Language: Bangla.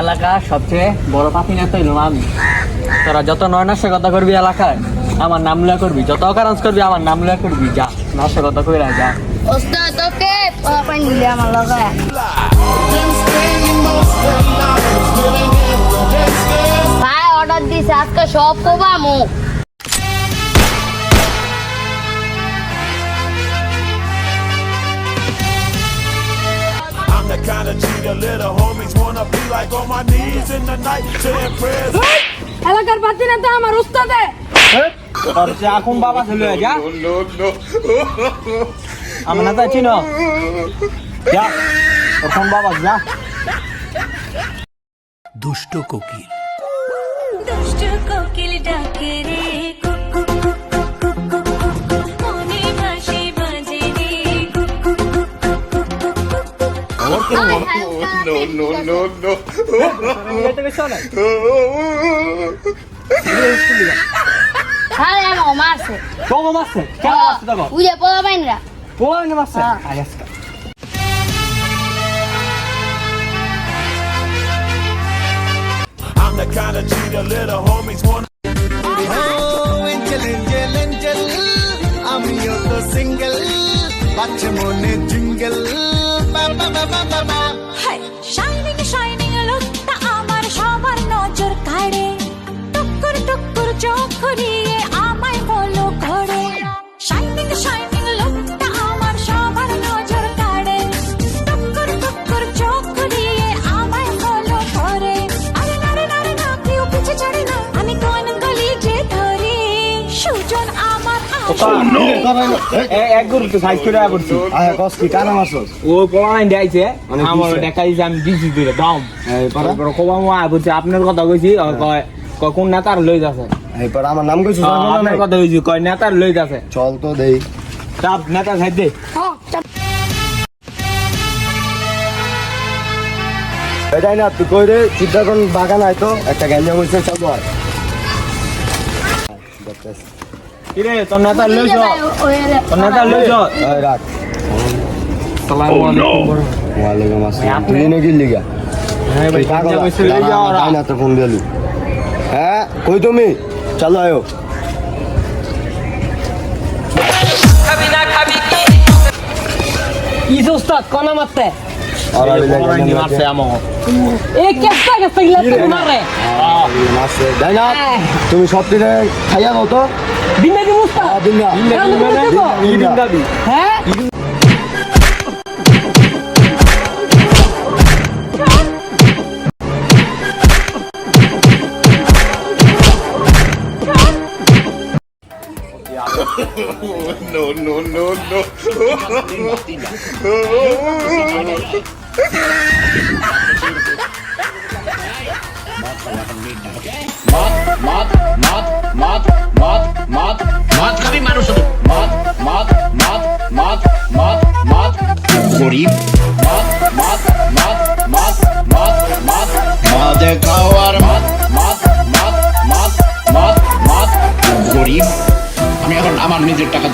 এলাকার সবচেয়ে বড় পাপি নেতা হইলাম আমি। তোরা যত নাশকতা করবি এলাকায় আমার নাম লয়া করবি, যত অকারেন্স করবি আমার নাম লয়া করবি। যা নাশকতা কইরা যা। ওস্তাদ তোকে পানি দিলে আমার লগে ভাই অর্ডার দিছে আজকে সব কোবামু। The kind of G the little homies wanna be like on my knees in the night saying prayers. এলাকার পাতি না তো আমার ওস্তাদে এখন বাবা চলে যা। আমার নেতা চিনো যা, এখন বাবা যা। দুষ্ট কোকিল ডাকে রে cook cook cook cook cook cook cook cook মনে ভাসে বাজে রে cook cook cook cook cook cook cook cook. আরে আমার মারছে কবে মারছে? কেন মারছে তোকে? উইলে পোলা বাইনরা পোলা মারছে? আরে I'm the kind of G the little homies wanna. আমিও তো সিঙ্গেল বাচ্চা মনে জিঙ্গেল শাইনিং শাইনিং লুকটা আমার সবার নজর কাড়ে টুকুর টুকুর চোখ ঘুরিয়ে আমায় ফলো করে। শাইনিং শাইনিং লুকটা আমার সবার নজর কাড়ে টুকুর টুকুর চোখ ঘুরিয়ে আমায় ফলো করে। আরে নারে নারে না কেউ পিছে ছাড়ে না আমি কোন গলি যে ধরে সুজন আমার এক গরু তো সাইজ করে করছি। আয় কস কি কানা মাছস ও পোলাইন দেখাইছে আমার দেখাইছে আমি দিছি দিলে দাম পরে কবাম বলছে আপনার কথা কইছি কয় কোন নেতার লই যাচ্ছে। এই পর আমার নাম কইছিস আপনার কথা কইছি কয় নেতার লই যাচ্ছে। চল তো দেই চাপ নেতা সাইড দে। এটাই না তুই কই রে সিদ্ধাকন বাগান আয় তো একটা গ্যাঞ্জাম হইছে চল বল কি রে তোর নেতা লই যা, তোর নেতা লই যা। এই রাখ আসসালামু আলাইকুম। ওয়ালাইকুম আসসালাম তুই নাকি লিগা হ্যাঁ ভাই পাগল পাঞ্জাবি চলে যাও ওরা। না তো ফোন দিলি হ্যাঁ কই তুমি চলো আয়ো কি ওস্তাদ কোনা মারতে? আর আমি পোলাইন মারছে আমাকে। এ কেসটা কেসটা ইলা মারে মাসে তাই না তুমি সব দিনে খাইয়া দাও তো দিনে দি মুস্তা দিন না দিন দাবি হ্যাঁ No, no, no, no. গরিব মদে খাওয়ার গরিব আমি এখন আমার নিজের টাকা